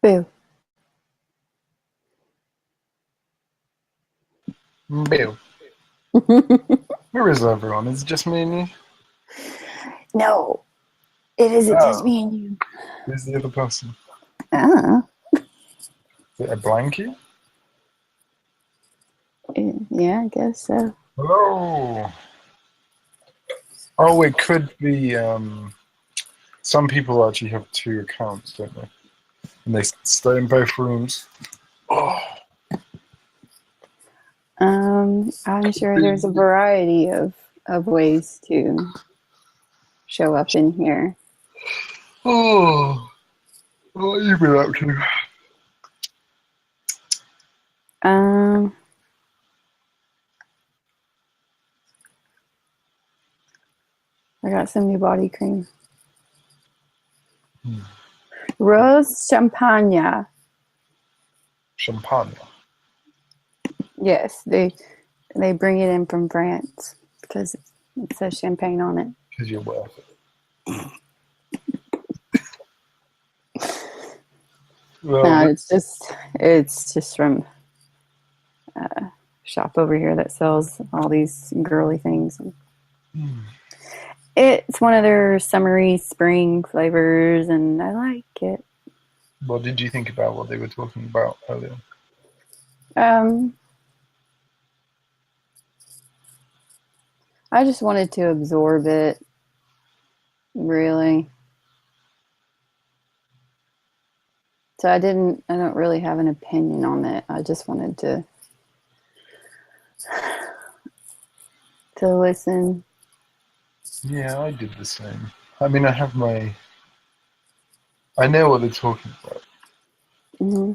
Boo. Bill, where is everyone? Is it just me and you? No, it isn't just Oh, me and you. who's the other person? Ah, Is it a blankie? yeah, I guess so. Hello. Oh, it could be. Some people actually have two accounts, don't they? And they stay in both rooms. Oh, I'm sure there's a variety of ways to show up in here. oh, what have you been up to? Um, I got some new body cream. Rose Champagne. Champagne. Yes, they bring it in from France because it says champagne on it. Because you're worth it. Well, No, it's just from a shop over here that sells all these girly things. It's one of their summery spring flavors, and I like it. what did you think about what they were talking about earlier? Um, I just wanted to absorb it, really. So I don't really have an opinion on it. I just wanted to listen. Yeah, I did the same. I mean, I know what they're talking about. Hmm.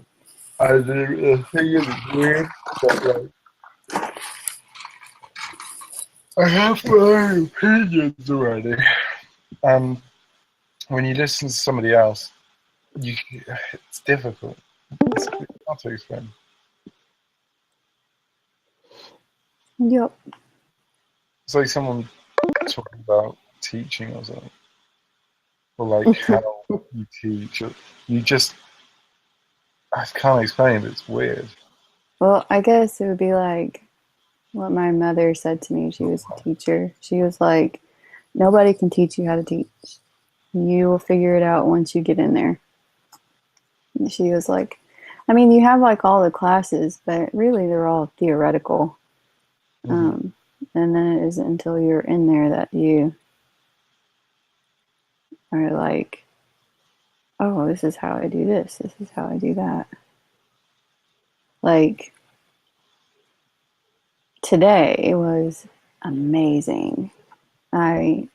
The thing is, it's weird, but like, I have my own opinions already. And when you listen to somebody else, it's difficult. It's hard to explain. Yep. It's like someone talking about teaching or something, or like how you teach. You just, I can't explain it, but it's weird. Well, I guess it would be like what my mother said to me. She was a teacher. She was like, nobody can teach you how to teach. You will figure it out once you get in there. And she was like, I mean, you have like all the classes, but really they're all theoretical. Hmm. Um, and then it isn't until you're in there that you are like, oh, this is how I do this. This is how I do that. Like today was amazing. I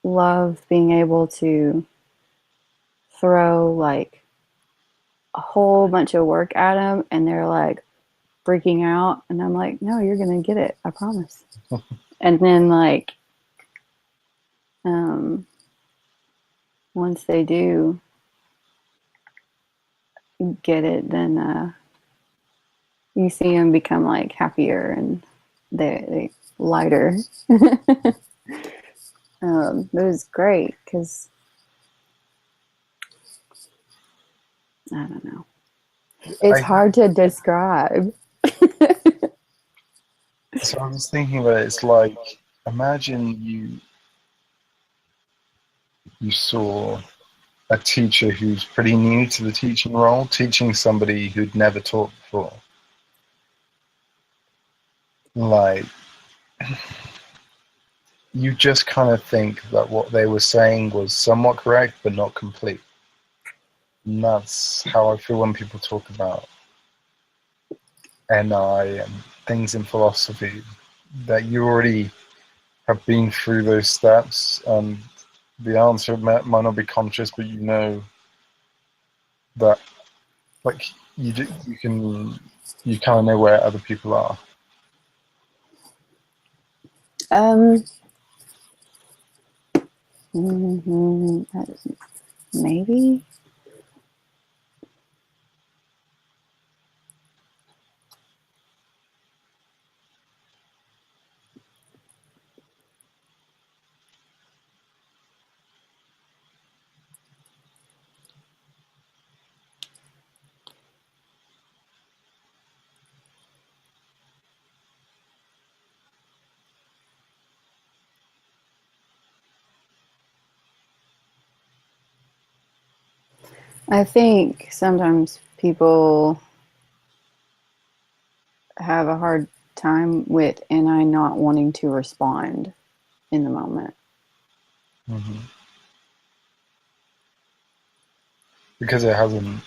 love being able to throw like a whole bunch of work at them and they're like freaking out. And I'm like, no, you're going to get it. I promise. And then like, um, once they do get it, then you see them become like happier and they lighter. It was great because I don't know. It's I hard to describe. So I was thinking about it. It's like imagine you saw a teacher who's pretty new to the teaching role, teaching somebody who'd never taught before. Like, you just kind of think that what they were saying was somewhat correct, but not complete. And that's how I feel when people talk about NI and things in philosophy, that you already have been through those steps, and the answer might not be conscious, but you know that, like, you kind of know where other people are. Um, mhm, maybe. I think sometimes people have a hard time with NI not wanting to respond in the moment. Hmm. Because it hasn't,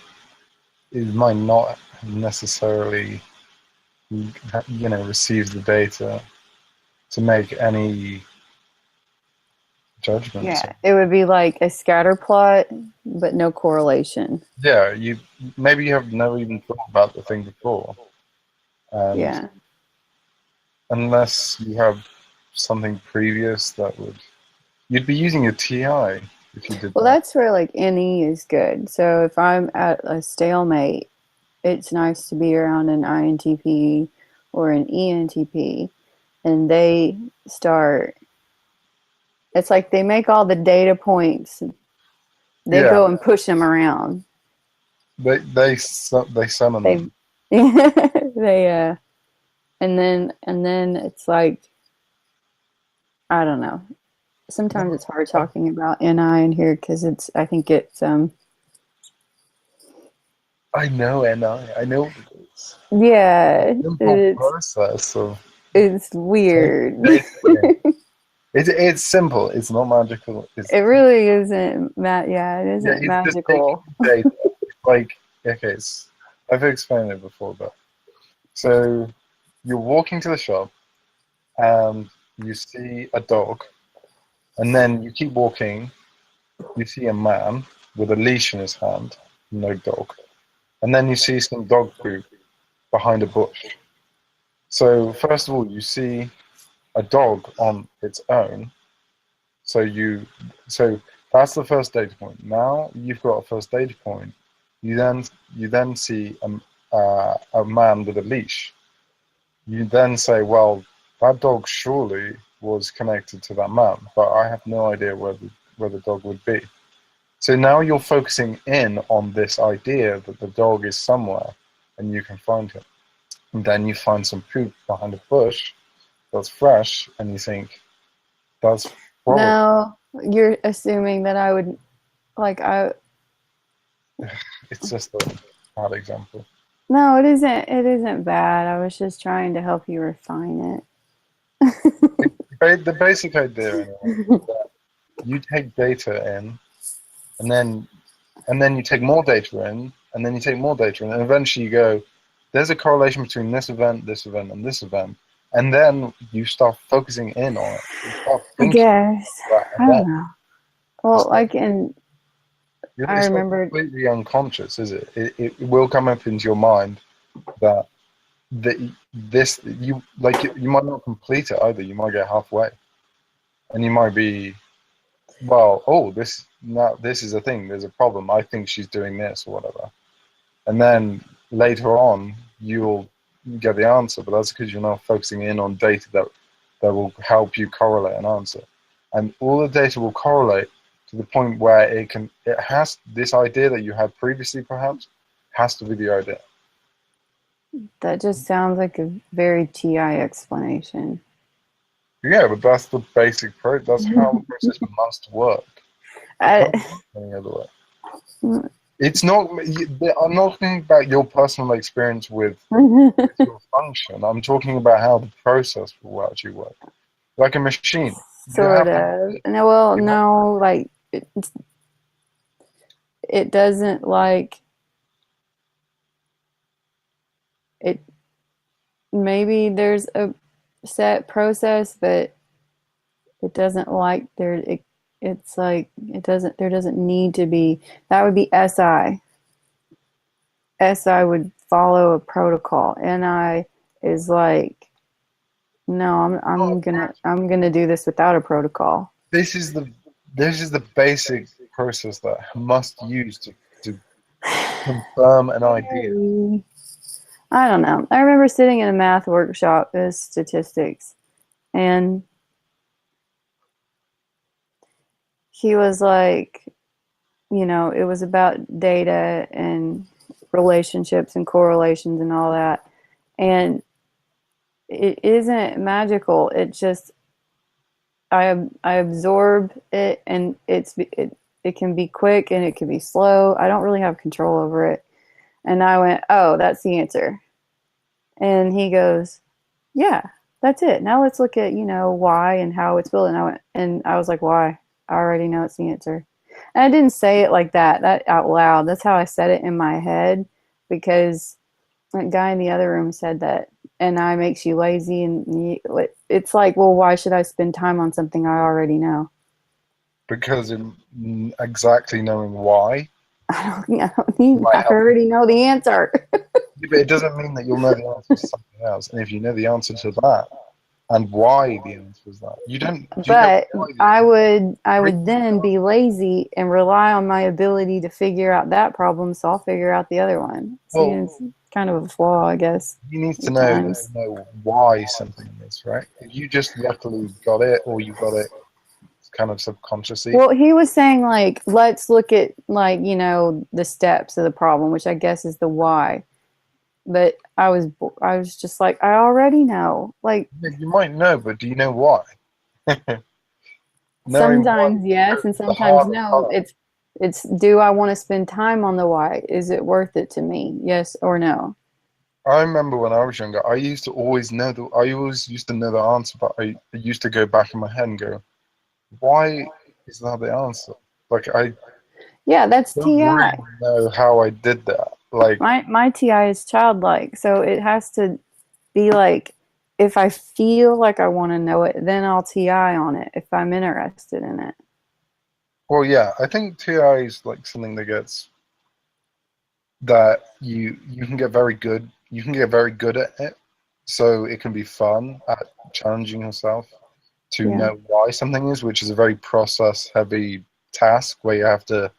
it might not necessarily, receive the data to make any judgments. Yeah, it would be like a scatter plot, but no correlation. Yeah, maybe you have never even thought about the thing before, and Yeah. unless you have something previous that would, you'd be using a TI if you did Well, that. that's where like NE is good. So if I'm at a stalemate, it's nice to be around an INTP or an ENTP, and they start. It's like they make all the data points. They Yeah, go and push them around. they summon They, them. they, and then it's like I don't know. Sometimes No, it's hard talking about NI in here because it's. I think it's I know, and I know what it is. yeah, Simple it's process of it's taking weird. data in. It's simple. It's not magical. It's It really isn't yeah, it Yeah, isn't it's just taking magical. data. It's like, okay, I've explained it before, but so you're walking to the shop and you see a dog, and then you keep walking. You see a man with a leash in his hand, no dog, and then you see some dog poop behind a bush. So first of all, you see a dog on its own. So so that's the first data point. Now you've got a first data point. You then see a man with a leash. You then say, well, that dog surely was connected to that man, but I have no idea where the dog would be. So now you're focusing in on this idea that the dog is somewhere and you can find him. And then you find some poop behind a bush that's fresh, and you think that's probably No, you're assuming that I would like I it's just a bad example. no, it isn't bad. I was just trying to help you refine The basic idea anyway is it. that you take data in, and then you take more data in, and then you take more data in, and eventually you go, there's a correlation between this event, and this event, and then you start focusing in on it. You start I thinking guess. about I that don't know. You Well, start, like in I it's not remember completely unconscious, is it? It will come up into your mind that this you might not complete it either. You might get halfway, and you might be, well, oh, this is a thing. There's a problem. I think she's doing this or whatever, and then later on you'll get the answer. But that's because you're not focusing in on data that will help you correlate an answer, and all the data will correlate to the point where it has this idea that you had previously perhaps has to be the idea. that just sounds like a very TI explanation. Yeah, but that's the basic that's how the process must work. It I, can't work any other way. It's not. I'm not talking about your personal experience with your function. I'm talking about how the process will actually work. Like a machine, you sort have to. of. No, well, You have, no, like it doesn't like it. Maybe there's a set process, but it doesn't like there. It's like it doesn't. There doesn't need to be. That would be SI. SI would follow a protocol. NI is like no. I'm gonna do this without a protocol. this is the this is the basic process that must use to confirm an idea. I don't know. I remember sitting in a math workshop as statistics, and he was like, it was about data and relationships and correlations and all that. And it isn't magical. It just I absorb it, and it can be quick and it can be slow. I don't really have control over it. And I went, oh, that's the answer. And he goes, yeah, that's it. Now let's look at, why and how it's built. And I was like, why? I already know it's the answer. And I didn't say it like that out loud. That's how I said it in my head because that guy in the other room said that NI makes you lazy. And it's like, well, why should I spend time on something I already know? Because exactly knowing why I don't need, might I help. already know the answer. But it doesn't mean that you'll know the answer to something else. And if you know the answer to that and why the answer is that, you don't. Do you know But why I the would I would then be lazy and rely on my ability to figure out that problem, so I'll figure out the other one. See, well, it's kind of a flaw, I guess, you need to at know times. why something is right. If you just luckily got it, or you got it kind of subconsciously. Well, he was saying like, let's look at like, the steps of the problem, which I guess is the why. But I was just like, I already know. Like You might know, but do you know why? Knowing why sometimes yes goes and to the sometimes harder no. part. It's do I want to spend time on the why? Is it worth it to me? Yes or no? I remember when I was younger, I used to always know I always used to know the answer, but I used to go back in my head and go, why is that the answer? Like I Yeah, that's don't really TI. know how I did that. Like, My TI is childlike, so it has to be like if I feel like I want to know it, then I'll TI on it if I'm interested in it. well, yeah, I think TI is like something that you can get very good. You can get very good at it, so it can be fun at challenging yourself to Yeah. know why something is, which is a very process heavy task where you have to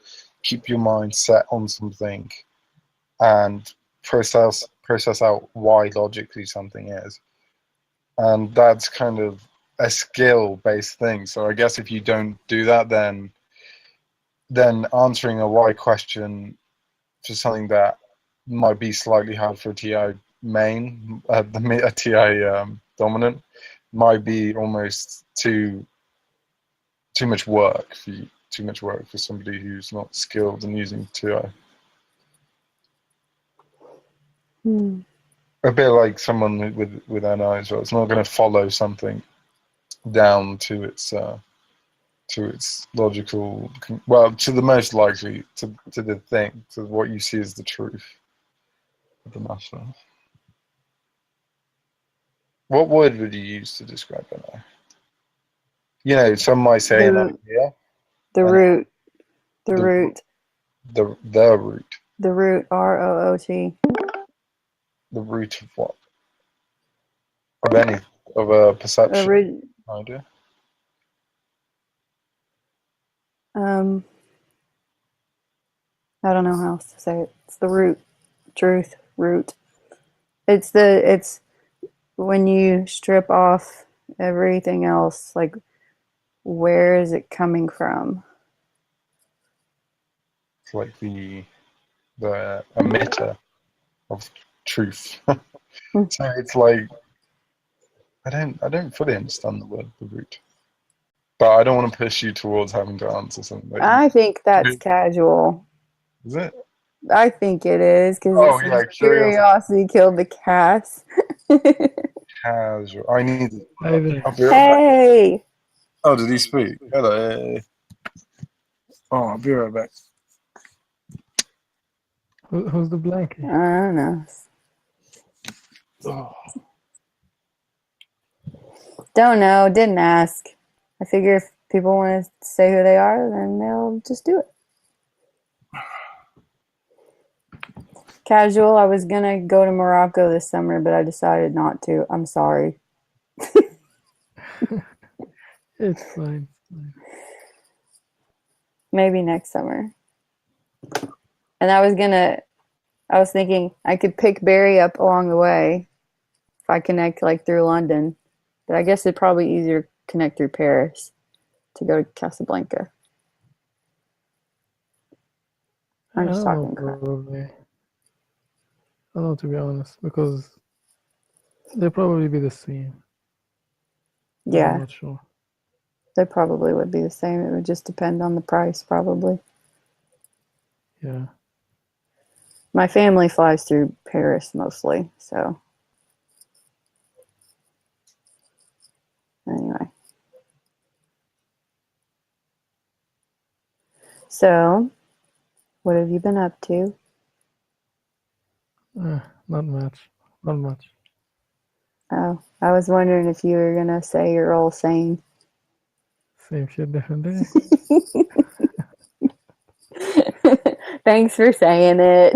keep your mind set on something and process out why logically something is. And that's kind of a skill based thing. So I guess if you don't do that, then answering a why question for something that might be slightly hard for a TI main, a TI dominant, might be almost too much work for you, too much work for somebody who's not skilled in using TI. Hmm. A bit like someone with NI as well. It's not going to follow something down to its logical, well, to the most likely, to the thing, to what you see as the truth of the matter. What word would you use to describe NI? Some might say an The idea, the and root, the the root, the root, the root ROOT. the root of what? Of any of a perception Ori- idea. um, I don't know how else to say it. It's the root, truth, root. It's when you strip off everything else, like where is it coming from? It's like the emitter of truth. Hmm. So it's like I don't fully understand the word the root, but I don't want to push you towards having to answer something that you I think that's do. casual. Is it? I think it is because it Oh yeah, says curiosity. curiosity killed the cat. Casual. I need. Hi there. I'll be right back. Hey, Oh, did he speak? Hello. Oh, I'll be right back. Who's the I blankie? don't know. Oh. Don't know. Didn't ask. I figure if people want to say who they are, then they'll just do it. Casual. I was gonna go to Morocco this summer, but I decided not to. I'm sorry. It's fine. Maybe next summer. And I was thinking I could pick Barry up along the way if I connect like through London. But I guess it'd probably be easier to connect through Paris to go to Casablanca. I I'm just don't know, talking crap. probably. I don't know, to be honest, because they'll probably be the same, but I'm Yeah. not sure. They probably would be the same. It would just depend on the price, probably. Yeah. My family flies through Paris mostly, so anyway. So, what have you been up to? Not much. Not much. Oh, I was wondering if you were gonna say your old saying. Same shit, different day. Thanks for saying it.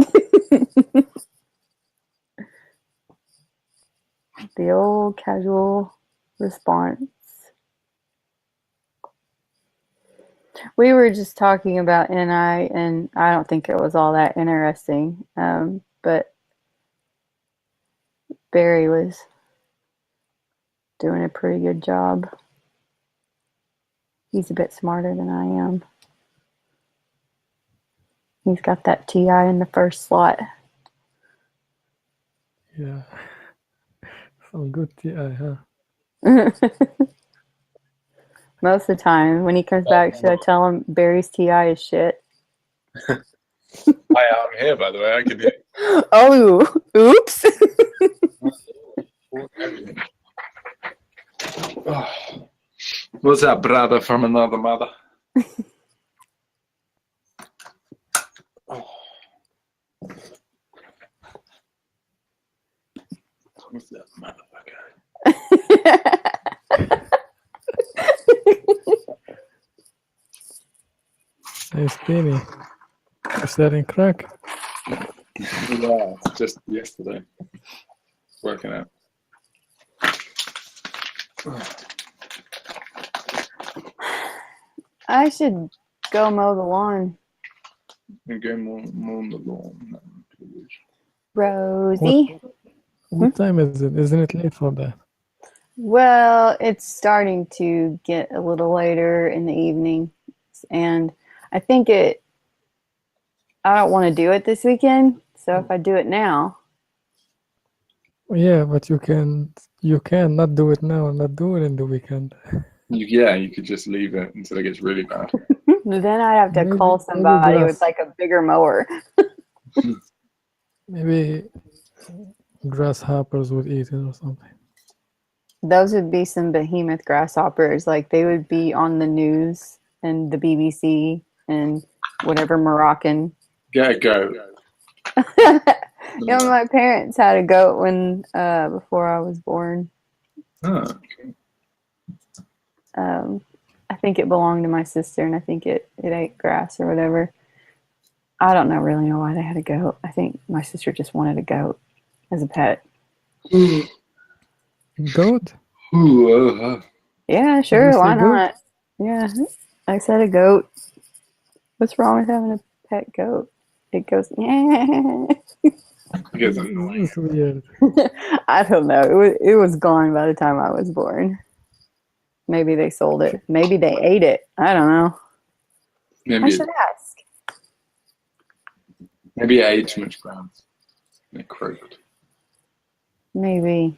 The old casual response. We were just talking about NI, and I don't think it was all that interesting. But Barry was doing a pretty good job. He's a bit smarter than I am. He's got that TI in the first slot. Yeah. Some good TI, huh? Most of the time, when he comes back, should I tell him Barry's TI is shit? Hi, I'm here, by the way. I could hear Oh, oops. everything. What's that, brother from another mother? What's that motherfucker? Hey, Steamy. Is that in crack? Yeah, it's just yesterday. It's working out. I should go mow the lawn. You go more on the lawn. Rosie. What time is it? Isn't it late for that? Well, it's starting to get a little later in the evening, and I think I don't want to do it this weekend, so if I do it now, Yeah, but you can not do it now and not do it in the weekend. You could just leave it until it gets really bad. then I have to Maybe- call maybe somebody grass. with like a bigger mower. Maybe grasshoppers would eat it or something. Those would be some behemoth grasshoppers. Like they would be on the news and the BBC and whatever Moroccan. Get a goat. You know, my parents had a goat when before I was born. Oh, I think it belonged to my sister, and I think it ate grass or whatever. I don't really know why they had a goat. I think my sister just wanted a goat as a pet. Goat? Ooh, Yeah, Did sure, you say why goat? not? Yeah, I said a goat. What's wrong with having a pet goat? It goes, yeah. Because annoying. It's weird. I don't know. It was gone by the time I was born. Maybe they sold it. Maybe they ate it. I don't know. I Maybe should ask. I ate too much grounds. And it croaked. Maybe.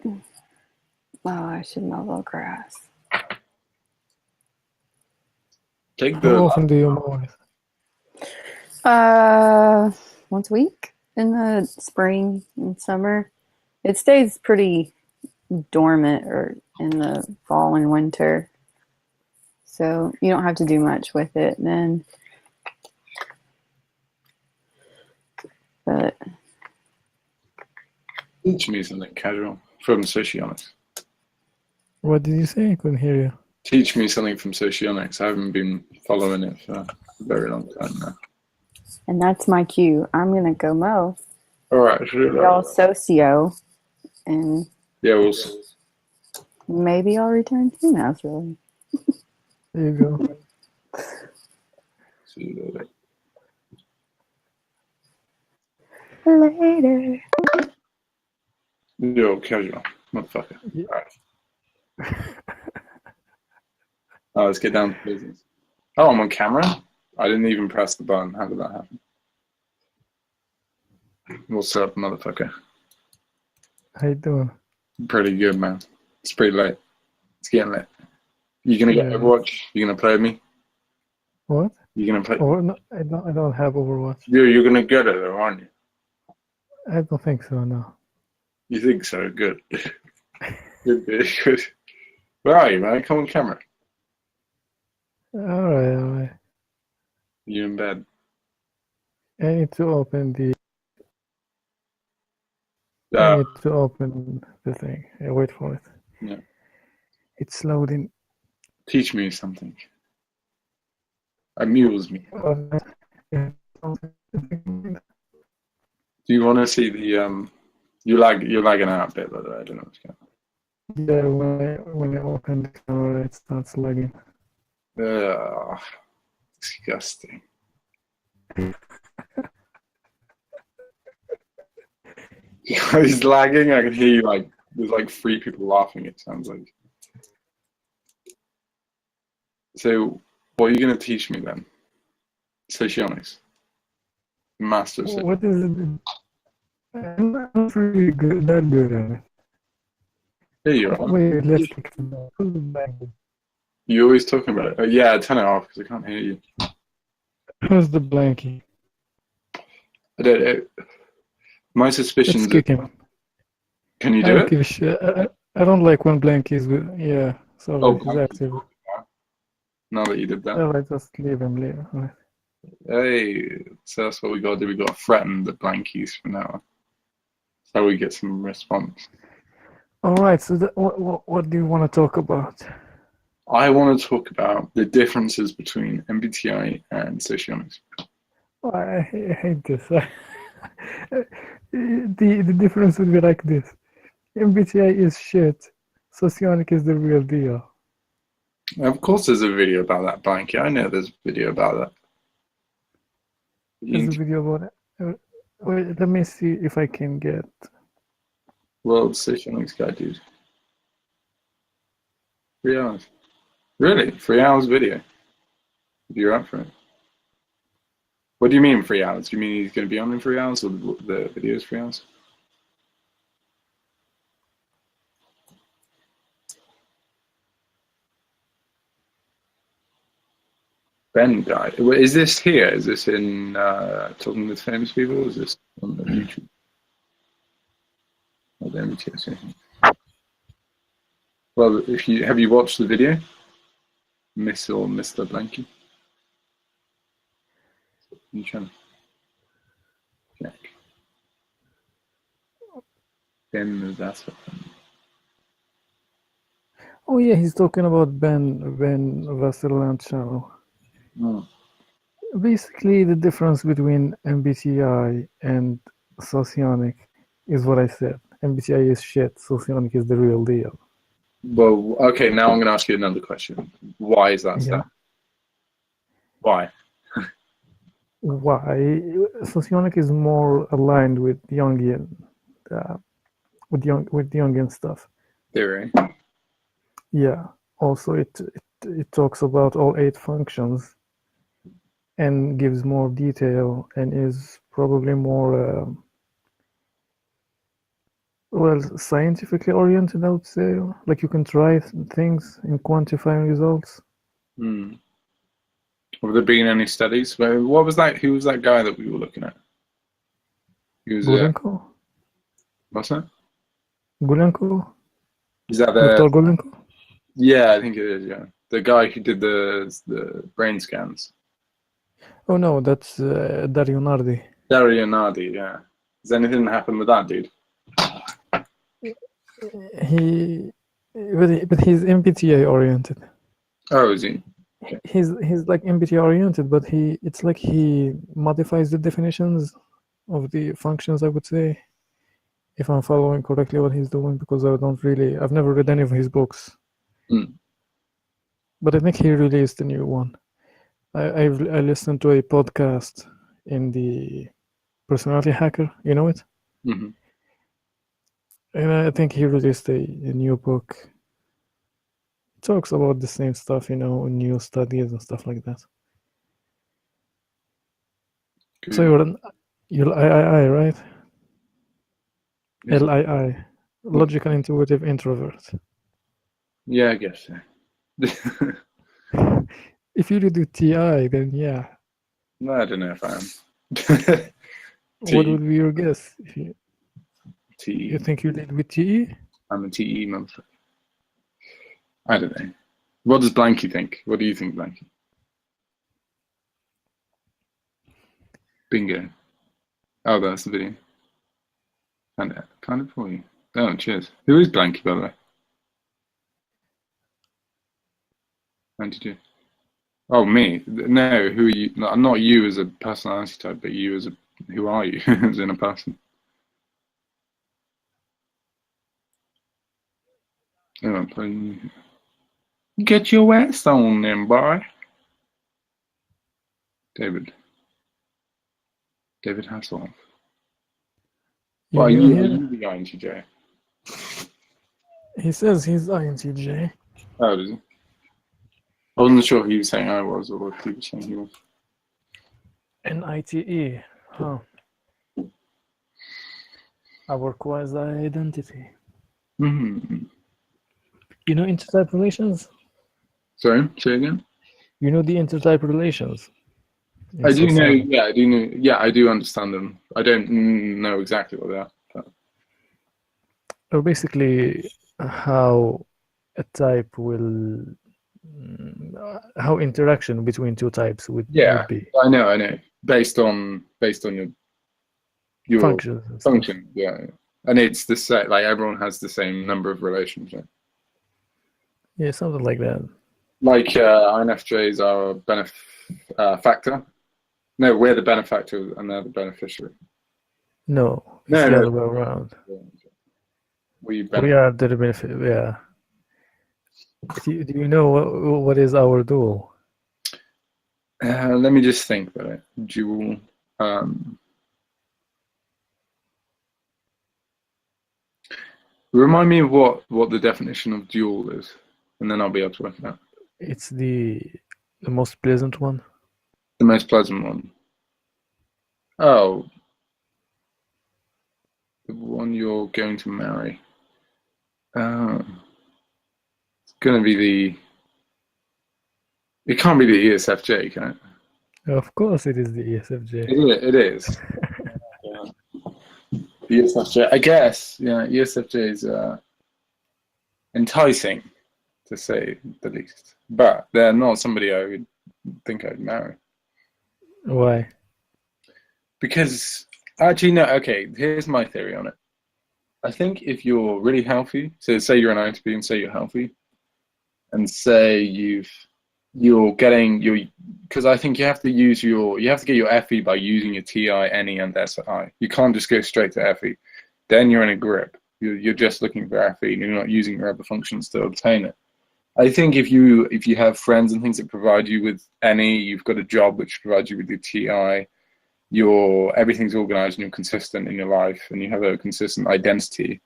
Oh, I should mow the grass. Take How the often do you mow it? Once a week in the spring and summer. It stays pretty dormant or in the fall and winter. So you don't have to do much with it then. But teach me something casual from socionics. What did you say? I couldn't hear you. Teach me something from socionics. I haven't been following it for a very long time now. and that's my cue. I'm gonna go mow. All right, sure. Y'all socio, and Yeah, we'll maybe I'll return. Who knows, really? There you go. see you later. Later. Yo, casual, motherfucker. Yeah. All right. Oh, let's get down to business. Oh, I'm on camera? I didn't even press the button. How did that happen? What's up, motherfucker? How you doing? Pretty good, man. It's pretty late. It's getting late. You gonna get Yeah. Overwatch? You gonna play with me? What? You gonna play? Oh, no, I don't have Overwatch. You're gonna get it though, aren't you? I don't think so, no. You think so? Good. Good. Where are you, man? Come on camera. Alright. You in bed? I need to open the thing. I wait for it. Yeah. It's loading. Teach me something. Amuse me. Yeah. Do you want to see the You're lagging out a bit, by the way. I don't know what's going Yeah, when I open the camera, it starts lagging. on. Ugh, disgusting. He's lagging. I can hear you like there's like 3 people laughing. It sounds like. So, what are you going to teach me then? Socionics. Master of What is it? I'm not really that good at it. Here you are. Wait, let's fix it. You're always talking about it. Oh, yeah, turn it off because I can't hear you. Who's the blankie? I don't know. My suspicions. Let's kick him. Can you I do don't it? give a shit. I don't like when blankie is good. Yeah, sorry, Oh, he's active. now that you did that. Alright, just leave him. Alright. Hey, so that's what we got to do. We got to threaten the blankies from now on. So we get some response. Alright, so what do you want to talk about? I want to talk about the differences between MBTI and socionics. Oh, I hate this. The difference would be like this. MBTI is shit. Socionic is the real deal. Of course, there's a video about that blankie. I know there's a video about that. There's a video about it. Wait, let me see if I can get. World Socionics Guide, dude. 3 hours. Really? 3 hours video? If you're up for it. What do you mean 3 hours? Do you mean he's going to be on in 3 hours or the video is 3 hours? Ben guy. Is this here? Is this in Talking with Famous People? Or is this on the YouTube? Or the MBTI? Well, have you watched the video, Miss or Mr. Blanky? You can check. Ben, that's what. Oh yeah, he's talking about Ben Vassilanchalo. Oh. Basically, the difference between MBTI and Socionic is what I said. MBTI is shit. Socionic is the real deal. Well, okay. Now I'm going to ask you another question. Why is that? Yeah. Why? Why? Socionic is more aligned with Jungian, with Jungian stuff. Theory. Yeah. Also, it talks about all 8 functions and gives more detail and is probably more scientifically oriented, I would say. Like you can try things and quantify results. Hmm. Have there been any studies? What was that? Who was that guy that we were looking at? He was Gulenko? What's that? Gulenko? Is that Dr. Gulenko? Yeah, I think it is. Yeah, the guy who did the brain scans. Oh no, that's Dario Nardi. Dario Nardi. Yeah. Has anything happened with that dude? But he's MBTI oriented. Oh, is he? Okay. He's like MBTI oriented, but it's like he modifies the definitions of the functions, I would say, if I'm following correctly what he's doing, because I've never read any of his books. Mm. But I think he released a new one. I listened to a podcast in the Personality Hacker, you know it? Mm-hmm. And I think he released a new book. It talks about the same stuff, new studies and stuff like that. Good. So you're II, right? Is it? LII, logical, intuitive, introvert. Yeah, I guess so. If you do TI, then yeah. No, I don't know if I am. What T would be your guess? If you T. think you lead with TE? I'm a TE motherfucker. I don't know. What does Blanky think? What do you think, Blanky? Bingo. Oh, that's the video. Found it for you. Oh, cheers. Who is Blanky, by the way? How did you? Oh, me. No, who are you? Not you as a personality type, but you as a. Who are you as in a person? Oh, get your ass on then, boy. David Hasselhoff. You Well, are new you here? the INTJ? He says he's INTJ. Oh, does he? I wasn't sure who he was saying I was, or if he was saying he was. NITE. Huh. Our quasi-identity. Mm-hmm. You know intertype relations? Sorry, say again? You know the intertype relations? I do know, yeah, I do know, yeah, I do understand them. I don't know exactly what they are. But... Or basically how a type will, how interaction between two types would be. I know. Based on your Functions. function, yeah. And it's the same, like everyone has the same number of relations. Yeah, something like that. Like INFJs are benefactor. No, we're the benefactor and they're the beneficiary. No, it's the other way around. We are the benefit. Yeah. Do you know what is our dual? Let me just think about it. Dual. Remind me of what the definition of dual is, and then I'll be able to work it out. It's the most pleasant one. The most pleasant one. Oh, the one you're going to marry. It's going to be the. It can't be the ESFJ, can it? Of course, it is the ESFJ. It is. Yeah. The ESFJ, I guess. Yeah, ESFJ is enticing, to say the least. But they're not somebody I would think I'd marry. Why? Because actually, no. Okay, here's my theory on it. I think if you're really healthy, so say you're an INTP and say you're healthy, and say you're getting your, because I think you have to get your FE by using your TI, NE, and SI. You can't just go straight to FE. Then you're in a grip. You're just looking for FE, and you're not using your other functions to obtain it. I think if you have friends and things that provide you with NE, you've got a job which provides you with your TI. Everything's organized and you're consistent in your life and you have a consistent identity,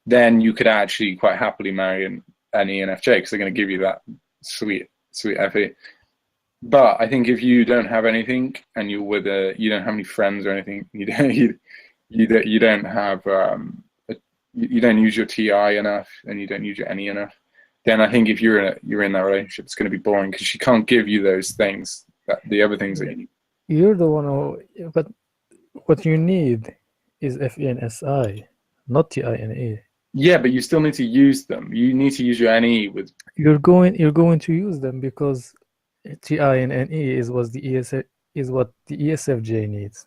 then you could actually quite happily marry an ENFJ because they're going to give you that sweet FE. But I think if you don't have anything and you don't have any friends or anything, you don't have you don't use your TI enough and you don't use your NE enough, then I think if you're in that relationship, it's going to be boring because she can't give you those things, the other things that you need. You're the one who, but what you need is FE and SI, not TI and E. Yeah, but you still need to use them. You need to use your NE with. You're going to use them because TI and NE is what the ESFJ needs.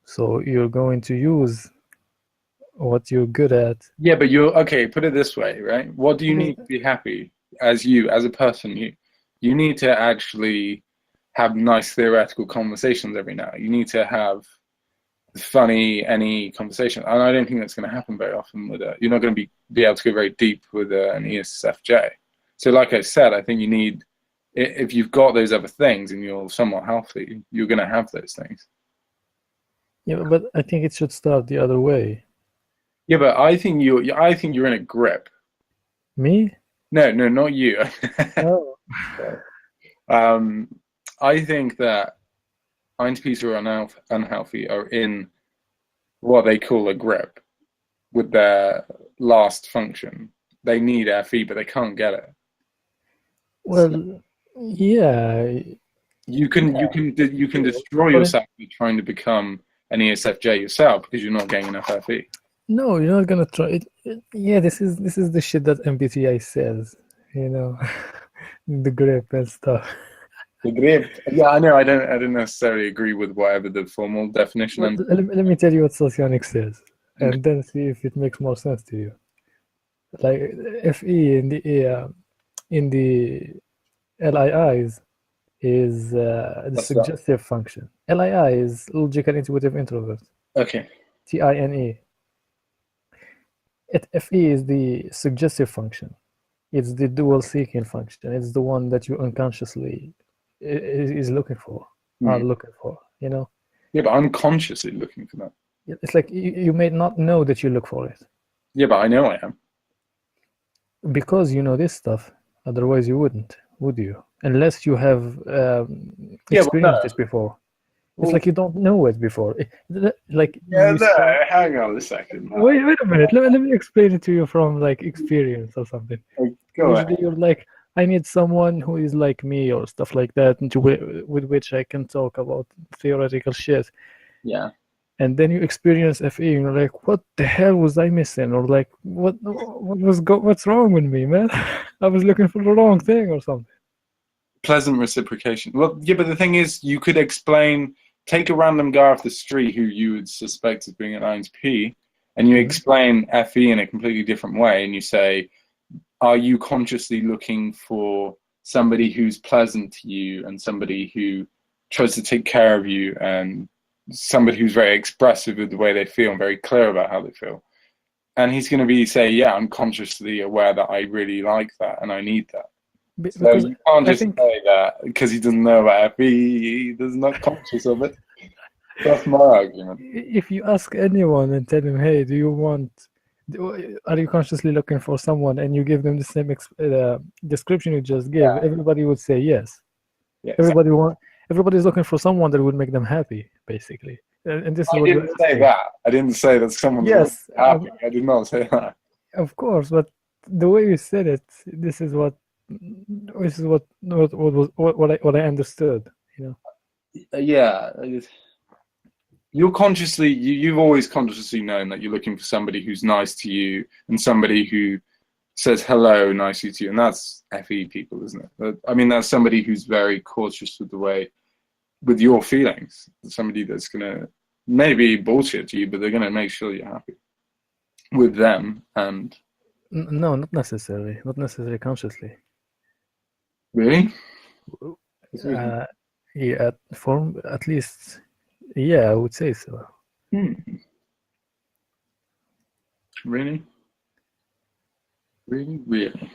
So you're going to use what you're good at. Yeah, but okay. Put it this way, right? What do you need to be happy as a person? You need to actually have nice theoretical conversations every now. You need to have funny any conversation, and I don't think that's going to happen very often with you're not going to be able to go very deep with an ESFJ. So like I said, I think you need, if you've got those other things and you're somewhat healthy, you're going to have those things. Yeah, but I think it should start the other way. Yeah, but I think you're in a grip. Me? No, not you. Oh. I think that INTPs who are unhealthy are in what they call a grip. with their last function. They need FE, but they can't get it. Well, yeah, You can destroy yourself by trying to become an ESFJ yourself because you're not getting enough FE. no, you're not gonna try it. Yeah, this is the shit that MBTI says, you know, the grip and stuff. The grip. Yeah, I know. I don't necessarily agree with whatever the formal definition. Well, let me tell you what Socionics says, and then see if it makes more sense to you. Like FE in the LIIs is the What's that? suggestive function. LII is logical intuitive introvert. Okay. TINE. FE is the suggestive function. It's the dual seeking function. It's the one that you unconsciously is looking for, are looking for, you know? Yeah, but I'm consciously looking for that. It's like you may not know that you look for it. Yeah, but I know I am. Because you know this stuff. Otherwise you wouldn't, would you? Unless you have experienced this before. It's like you don't know it before. Hang on a second. Wait a minute. Let me explain it to you from like experience or something. Usually you're like, I need someone who is like me or stuff like that, with which I can talk about theoretical shit. Yeah. And then you experience FE, and you're like, what the hell was I missing? Or like, what's wrong with me, man? I was looking for the wrong thing or something. Pleasant reciprocation. Well, yeah, but the thing is, you could take a random guy off the street who you would suspect as being an INTP, and you explain FE in a completely different way, and you say, are you consciously looking for somebody who's pleasant to you and somebody who tries to take care of you and somebody who's very expressive with the way they feel and very clear about how they feel? And he's going to say, yeah, I'm consciously aware that I really like that and I need that. So you can't just say that because he doesn't know about FE, he's not conscious of it. That's my argument. If you ask anyone and tell him, hey, are you consciously looking for someone, and you give them the same description you just gave, everybody would say yes. Yeah, everybody's looking for someone that would make them happy, basically. And this is what I didn't say that. I didn't say that someone's happy. I did not say that. Of course, but the way you said it, this is what I understood. You know. Yeah. You've always consciously known that you're looking for somebody who's nice to you and somebody who says hello nicely to you, and that's FE people, isn't it? I mean, that's somebody who's very cautious with your feelings. Somebody that's gonna maybe bullshit you, but they're gonna make sure you're happy with them. And no, not necessarily consciously. Really? Yeah, at least. Yeah, I would say so. Really? It's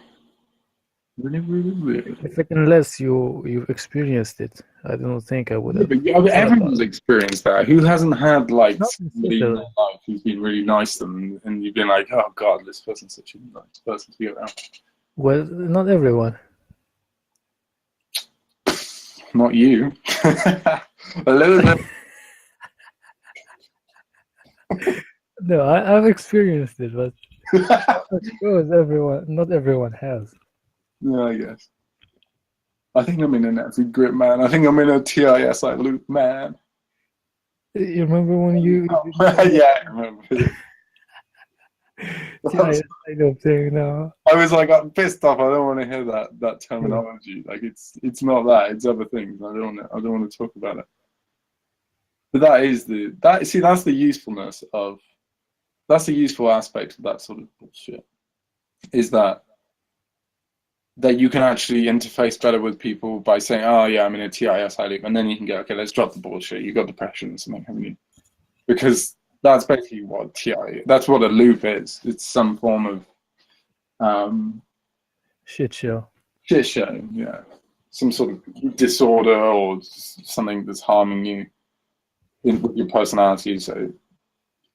like, unless you've experienced it, I don't think I would have. Yeah, but everyone's experienced that. Who hasn't had like somebody in their life who's been really nice to them, and you've been like, oh God, this person's such a nice person to be around? Well, not everyone. Not you. A little bit. No, I've experienced it, but I suppose not everyone has. Yeah, I guess. I think I'm in an FE grip, man. I think I'm in a TIS loop, man. You remember when you? Yeah, I remember. TIS loop thing. No. I was like, I'm pissed off. I don't want to hear that terminology. Like, it's not that. It's other things. I don't want to talk about it. But that's the usefulness of. That's the useful aspect of that sort of bullshit. Is that you can actually interface better with people by saying, oh yeah, I'm in a TIS loop, and then you can go, okay, let's drop the bullshit. You've got depression or something, haven't you? Because that's basically what that's what a loop is. It's some form of shit show. Shit show, yeah. Some sort of disorder or something that's harming you with your personality. So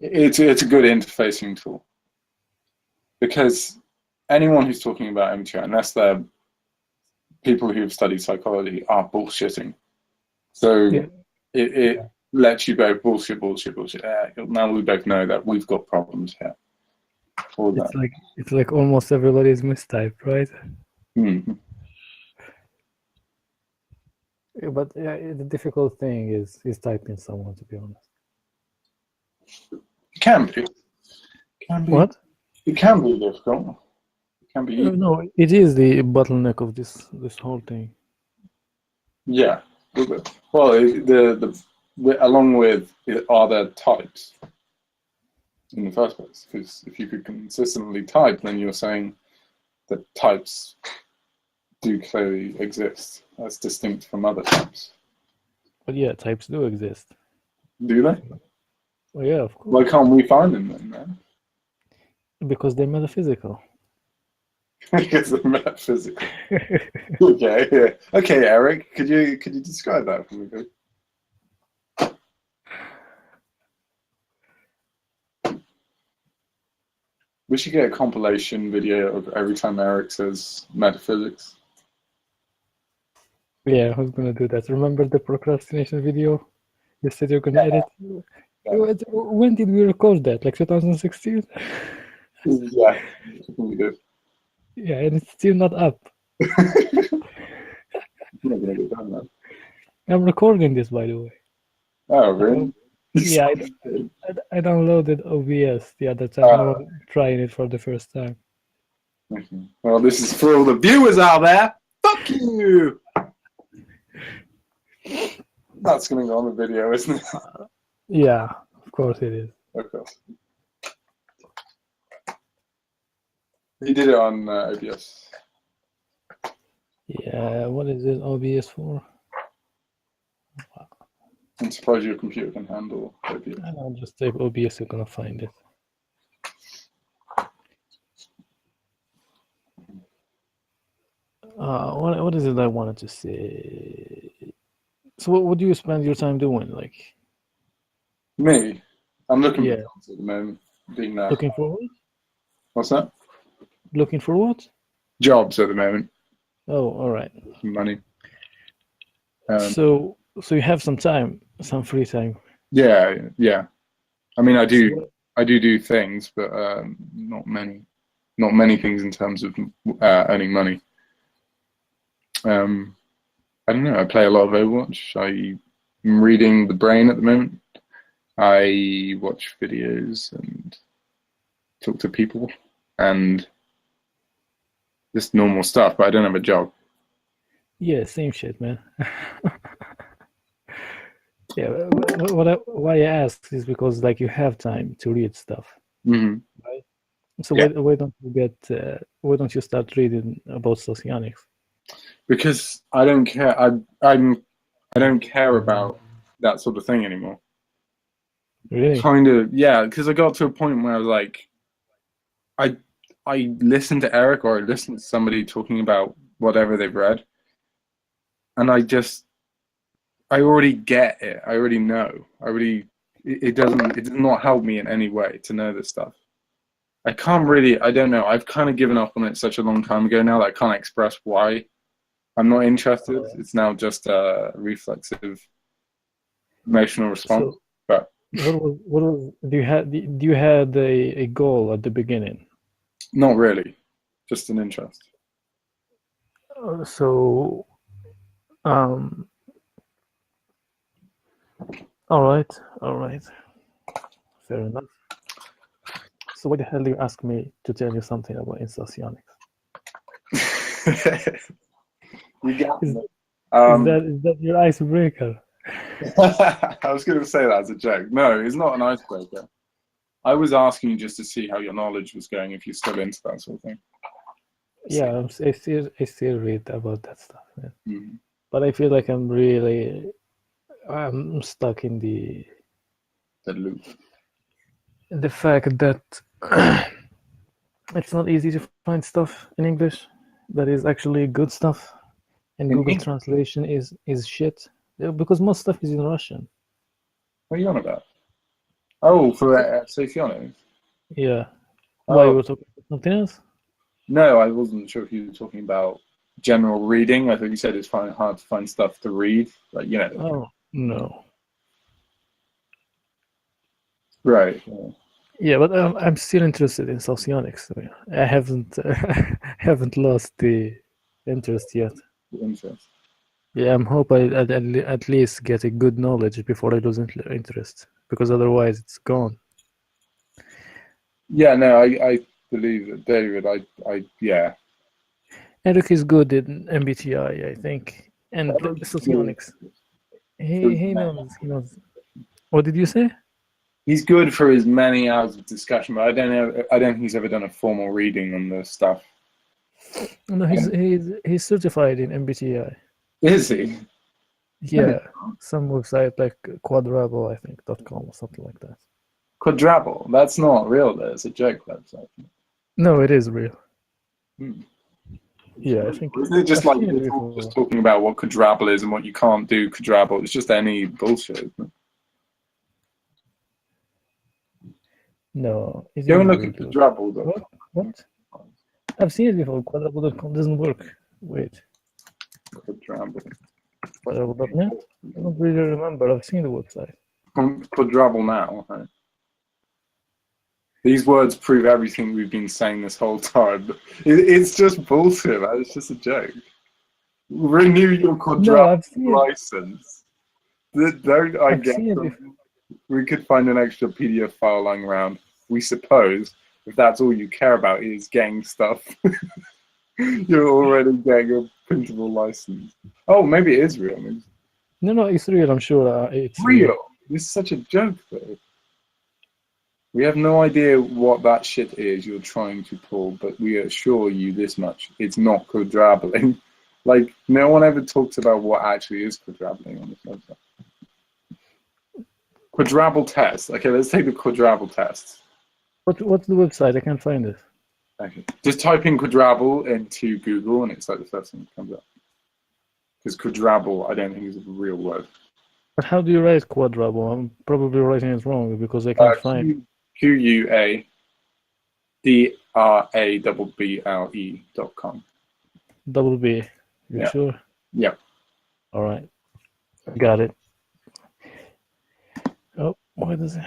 it's a good interfacing tool. Because anyone who's talking about MBTI, unless they're people who've studied psychology, are bullshitting. So it lets you both bullshit. Now we both know that we've got problems here. All that. It's like almost everybody is mistyped, right? Mm. Yeah, but the difficult thing is typing someone, to be honest. It can be. What? It can be difficult. It can be. No, it is the bottleneck of this whole thing. Yeah. Well, along with are there types in the first place? Because if you could consistently type, then you're saying that types do clearly exist as distinct from other types. But yeah, types do exist. Do they? Well, yeah, of course. Why can't we find them then, man? Because they're metaphysical. Because they're metaphysical. Okay, yeah. Okay, Eric, could you describe that for me, please? We should get a compilation video of every time Eric says metaphysics. Yeah, who's gonna do that? Remember the procrastination video? You said you're gonna edit. When did we record that? Like 2016? Yeah, we did. Yeah, and it's still not up. I'm not gonna get done that. I'm recording this, by the way. Oh, really? Yeah, I downloaded OBS the other time. I was trying it for the first time. Okay. Well, this is for all the viewers out there. Fuck you! That's going to go on the video, isn't it? Yeah, of course it is. Of course. He did it on OBS. Yeah, what is it OBS for? I'm surprised your computer can handle OBS. I'll just type OBS, you're gonna find it. What is it I wanted to say? So what do you spend your time doing? Like Me? I'm looking Yeah. for jobs at the moment. Being looking for what? What's that? Looking for what? Jobs at the moment. Oh, all right. Money. So you have some time, some free time. Yeah. I mean, I do things, but not many. Not many things in terms of earning money. I don't know. I play a lot of Overwatch. I'm reading The Brain at the moment. I watch videos and talk to people and just normal stuff, but I don't have a job. Yeah, same shit, man. Yeah, why I ask is because like you have time to read stuff. Mm-hmm. Right? So Yeah. why don't you start reading about socionics? Because I don't care. I don't care about that sort of thing anymore. Really? Kind of, yeah. Because I got to a point where I was like, I listen to Eric or I listen to somebody talking about whatever they've read, and I already get it. I already know. It does not help me in any way to know this stuff. I don't know. I've kind of given up on it such a long time ago now that I can't express why I'm not interested. It's now just a reflexive emotional response. So, do you had a goal at the beginning? Not really, just an interest. So, all right, fair enough. So why the hell do you ask me to tell you something about Instasionics? You got me. Is that your icebreaker? I was going to say that as a joke. No, it's not an icebreaker. I was asking you just to see how your knowledge was going, if you're still into that sort of thing. Yeah, I still read about that stuff, man. Mm. But I feel like I'm stuck in the loop. The fact that it's not easy to find stuff in English that is actually good stuff, and In Google English? Translation is shit because most stuff is in Russian. What are you on about? Oh, for Socionics? Yeah. Oh. Why, you were talking about something else? No, I wasn't sure if you were talking about general reading. I thought you said it's hard to find stuff to read. Like, you know. Oh, no. Right. Yeah. Yeah, but I'm still interested in socionics. I mean, I haven't haven't lost the interest yet. Interest. Yeah, I'm hope at least get a good knowledge before I lose interest, because otherwise it's gone. Yeah, no, I believe that David. Yeah. Eric is good in MBTI, I think, and socionics. He knows. What did you say? He's good for his many hours of discussion, but I don't know. I don't think he's ever done a formal reading on the stuff. No, he's certified in MBTI. Is he? Yeah, some website like Quadrable, I think .com or something like that. Quadrable. That's not real, though. It's a joke website. No, it is real. Hmm. Yeah, I think. Isn't it just I've like seen it it's all before. just talking about what Quadrable is and what you can't do Quadrable? It's just any bullshit. Isn't it? No, it Go is and look real. at Quadrable.com. What? I've seen it before. Quadrable.com doesn't work. Wait, Quadrable. Quadrable.net? I don't really remember. I've seen the website. Quadrable now. Right? These words prove everything we've been saying this whole time. It's just bullshit, man. It's just a joke. Renew your Quadrable No, I've seen it. license. Don't I I've get seen it them? before. We could find an extra PDF file lying around. We suppose if that's all you care about is getting stuff, you're already getting a printable license. Oh, maybe it is real. Maybe No, it's real. I'm sure it's real. This is such a joke, though. We have no idea what that shit is you're trying to pull, but we assure you this much: it's not quadrabling. Like no one ever talks about what actually is quadrabling on this website. Quadrable test. Okay, let's take the quadrable test. What's the website? I can't find it. Okay. Just type in quadrable into Google, and it's like the first thing that comes up. Because quadrable, I don't think is a real word. But how do you write Quadrable? I'm probably writing it wrong because I can't find. QUADRABBLE.com. Double B. You Yeah. sure? Yeah. All right. Got it. Oh, why does it?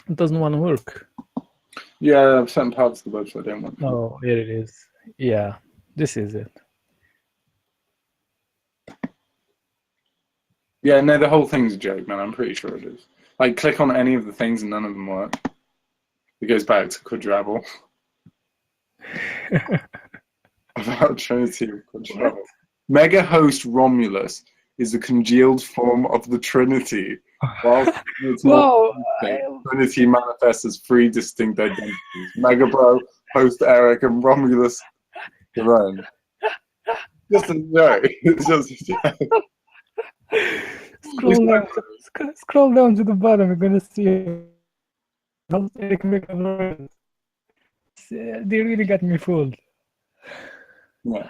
It doesn't want to work. Yeah, certain parts of the website don't want to. Oh, here it is. Yeah, this is it. Yeah, no, the whole thing's a joke, man. I'm pretty sure it is. Like, click on any of the things and none of them work. It goes back to quadrable. About Trinity of quadrable. Mega host Romulus is a congealed form of the Trinity, whilst Whoa! Trinity manifests as three distinct identities: Megabro, host Eric, and Romulus Jerome. Just a joke. It's just a joke. Scroll down to the bottom. You're gonna see. They really got me fooled. Yeah.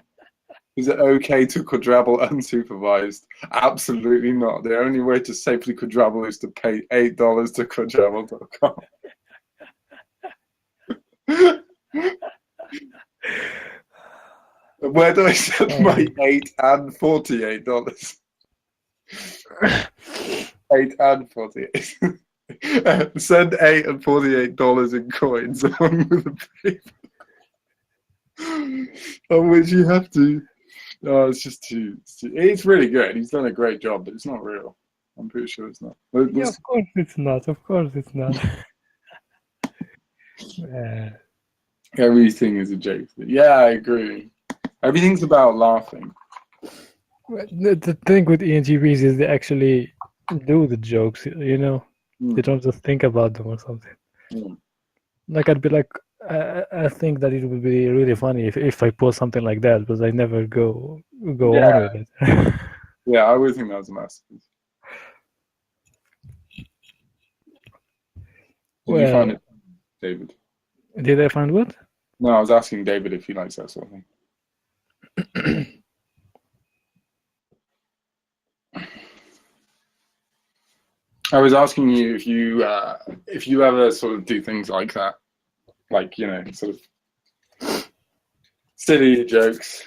Is it okay to quadrable unsupervised? Absolutely not. The only way to safely quadrable is to pay $8 to quadrable.com. Where do I send my $8 and $48? 8 and 48. Send $8 and $48 in coins along with the paper. On which you have to. Oh, it's just too. It's really good. He's done a great job, but it's not real. I'm pretty sure it's not. Yeah, of course it's not. Of course it's not. Everything is a joke. Yeah, I agree. Everything's about laughing. The thing with ENGPs is they actually do the jokes, you know? They don't just think about them or something. Like, I'd be like, I think that it would be really funny if I post something like that, but I never go on with it. Yeah, I would think that was a masterpiece. Did you find it, David? Did I find what? No, I was asking David if he likes that sort of thing. I was asking you if you ever sort of do things like that, like, you know, sort of silly jokes,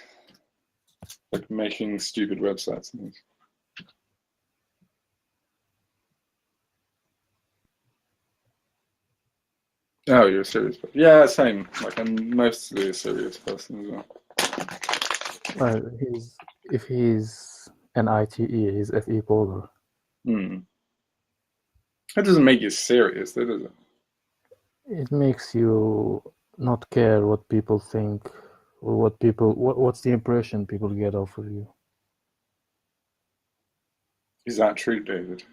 like making stupid websites and things. Oh, you're a serious person. Yeah, same. Like, I'm mostly a serious person as well. If he's an ITE, he's FE polar. That doesn't make you serious, though, does it? It makes you not care what people think or what's the impression people get off of you. Is that true, David?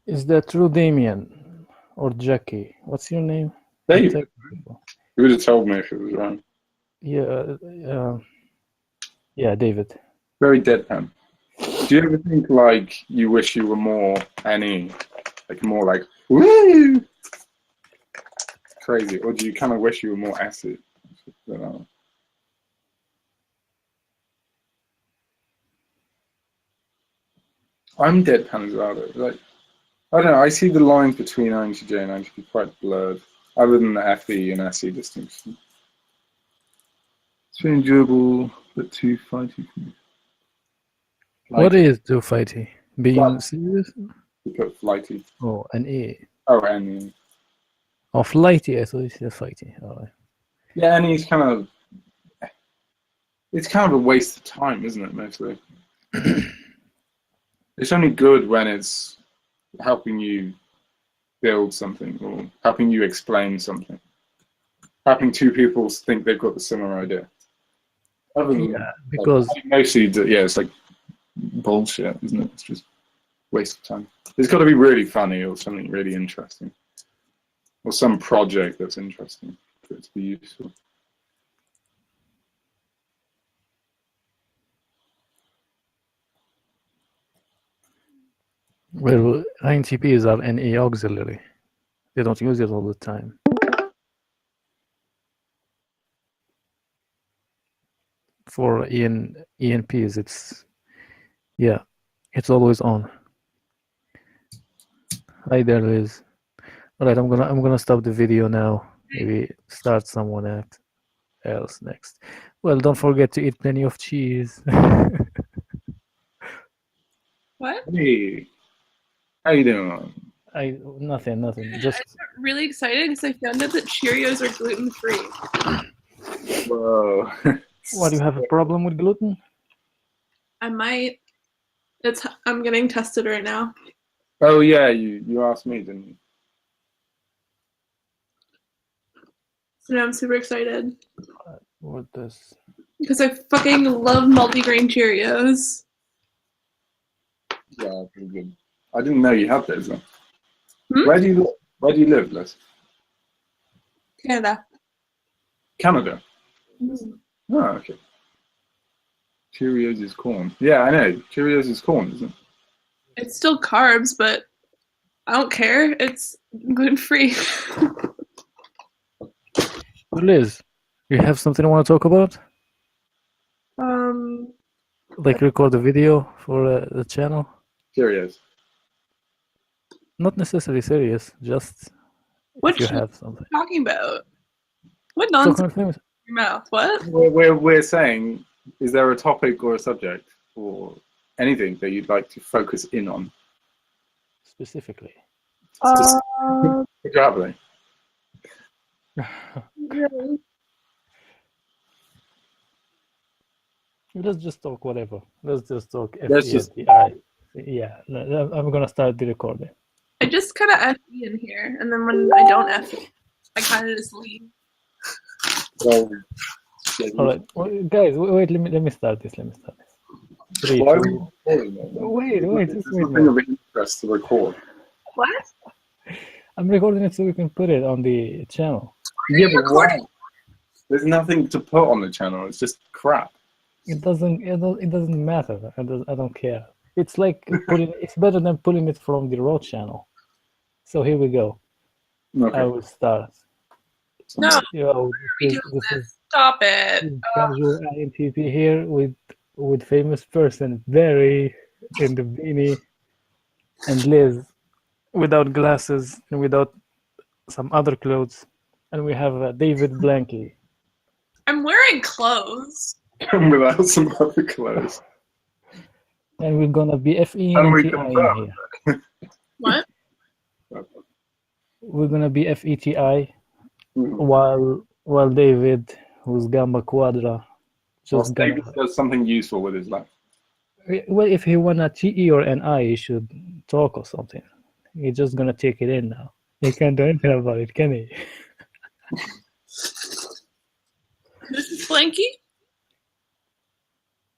Is that true, Damien? Or Jackie? What's your name? David. You would have told me if it was wrong. Yeah, David. Very deadpan. Do you ever think like you wish you were more NE? Like more like woo crazy? Or do you kind of wish you were more acid? I don't know. I'm deadpan as well though. Like I don't know, I see the lines between INTJ and INTP quite blurred, other than the FE and SE distinction. It's very enjoyable, but too fighty for me. What is too fighty? Being serious? You put flighty. Oh, an E. Oh, NE. Oh, flighty, I thought you said fighty. All right. Yeah, NE's kind of... It's kind of a waste of time, isn't it, mostly? It's only good when it's helping you build something or helping you explain something. Helping two people think they've got the similar idea. Other than, because... Like, mostly, it's like bullshit, isn't it? It's just waste of time. It's got to be really funny or something really interesting. Or some project that's interesting for it to be useful. Well, INTPs are NE auxiliary. They don't use it all the time. For ENPs, it's always on. Hi there, Liz. All right, I'm gonna stop the video now. Maybe start someone else next. Well, don't forget to eat plenty of cheese. What? Hey, how you doing? Nothing. Just I'm really excited because I found out that Cheerios are gluten-free. Whoa. What, do you have a problem with gluten? I might. I'm getting tested right now. Oh yeah, you asked me, didn't you? So now I'm super excited. What this? Because I fucking love multigrain Cheerios. Yeah, pretty good. I didn't know you had those though. Hmm? Where do you live, Liz? Canada. Canada. Mm. Oh, okay. Cheerios is corn. Yeah, I know. Cheerios is corn, isn't it? It's still carbs, but I don't care. It's gluten-free. Liz, you have something you want to talk about? Like record a video for the channel? Cheerios. Not necessarily serious, just what if you have something. Talking about? What nonsense in your mouth? What? We're saying, is there a topic or a subject or anything that you'd like to focus in on? Specifically. Good job, Lee. Really? Let's just talk whatever. Let's just talk. Yeah, I'm gonna start the recording. I just kind of F in here, and then when I don't F, I kind of just leave. All right, guys, wait. Let me start this. 3, Why 2... Wait. Just wait. Something of interest to record. What? I'm recording it so we can put it on the channel. Yeah, but why? There's nothing to put on the channel. It's just crap. It doesn't matter. I don't care. It's like it's better than pulling it from the raw channel. So here we go. Okay. I will start. No. This is Stop it. casual INTP here with famous person Barry in the beanie and Liz without glasses and without some other clothes, and we have David Blanky. I'm wearing clothes. Without some other clothes. And we're gonna be FE And and we TI confirm. in here. What? we're gonna be FETI, Mhm. while David, who's Gamma Quadra, Well, just David gonna. does something useful with his life. Well, if he wanna TE or NI, he should talk or something. He's just gonna take it in now. He can't do anything about it, can he? This is Blanky.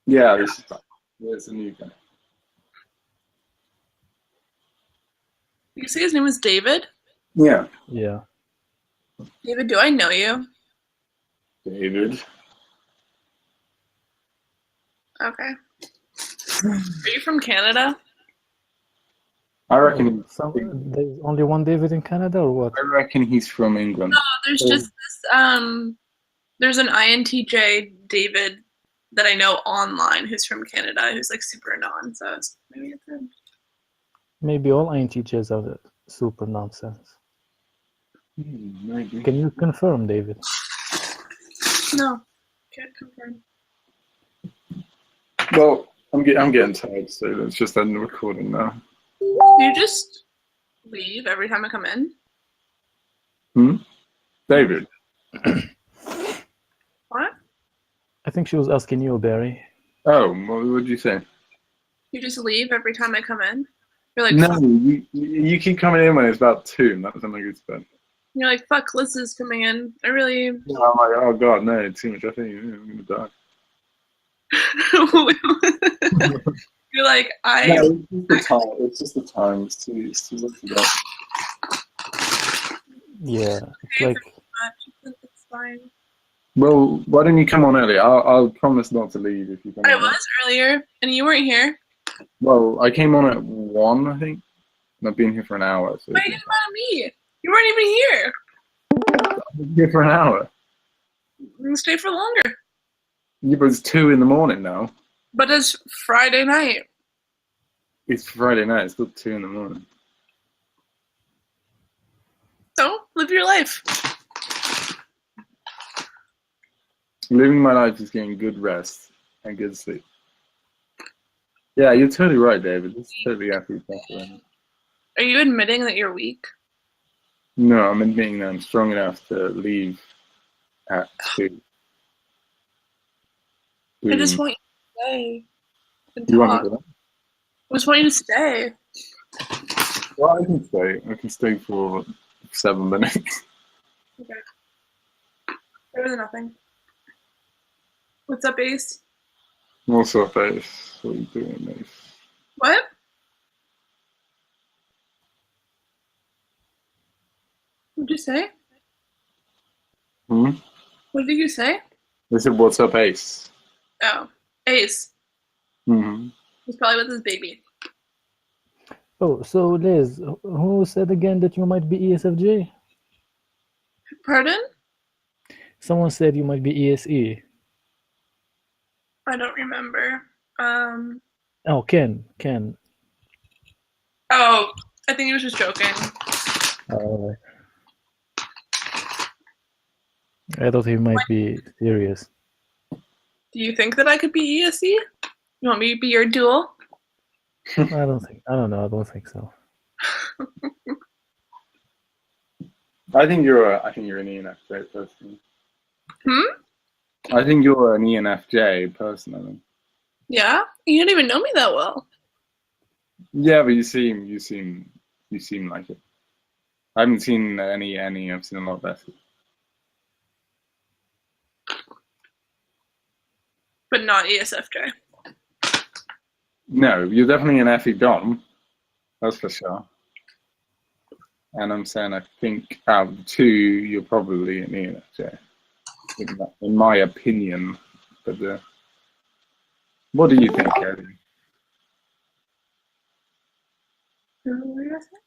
Yeah, this is there's a new guy. You say his name is David? Yeah, Yeah. David, do I know you? David. Okay. Are you from Canada? I reckon. There's only one David in Canada, or what? I reckon he's from England. There's just this, there's an INTJ David that I know online who's from Canada who's like super non, so maybe it's him. Maybe all INTJs are super nonsense. Maybe. Can you confirm, David? No, can't confirm. Well, I'm getting tired, so let's just end the recording now. Do you just leave every time I come in? David. What? I think she was asking you, Barry. Oh, what would you say? You just leave every time I come in? You're like, No, fuck. you keep coming in when it's about 2, and that's when I go to bed. You're like, fuck, Liz is coming in. I really. Yeah, I'm like, oh god, no, too much. I think I'm gonna die. You're like, No, it's just the time. It's too late to go. Yeah, it's like It's fine. Well, why don't you come on early? I'll promise not to leave if you come I on. was earlier, and you weren't here. Well, I came on at 1, I think. And I've been here for an hour. So Why are you getting mad at me? You weren't even here. I've been here for an hour. You can stay for longer. Yeah, but it's 2 in the morning now. But it's Friday night. It's Friday night. It's still 2 in the morning. So, live your life. Living my life is getting good rest and good sleep. Yeah, you're totally right, David. It's totally happy. Are you admitting that you're weak? No, I'm admitting that I'm strong enough to leave at 2. I just want you to stay and You want talk. me to? I just want you to stay. Well, I can stay. I can stay for 7 minutes. Okay. Better than nothing. What's up, Ace? What's up, Ace? What are you doing, Ace? What? What'd you say? Hmm? What did you say? I said, what's up, Ace? Oh, Ace. Mm-hmm. He's probably with his baby. Oh, so Liz, who said again that you might be ESFJ? Pardon? Someone said you might be ESE. I don't remember. Oh, Ken. Oh, I think he was just joking. I thought he might be serious. Do you think that I could be ESE? You want me to be your duel? I don't think so. I think you're an ENFJ person. Hmm? I think you're an ENFJ personally. Yeah? You don't even know me that well. Yeah, but you seem like it. I haven't seen any. I've seen a lot better. But not ESFJ. No, you're definitely an FE Dom. That's for sure. And I'm saying I think out of the 2, you're probably an ENFJ. In my opinion. But what do you think, Eddie? What were you asking?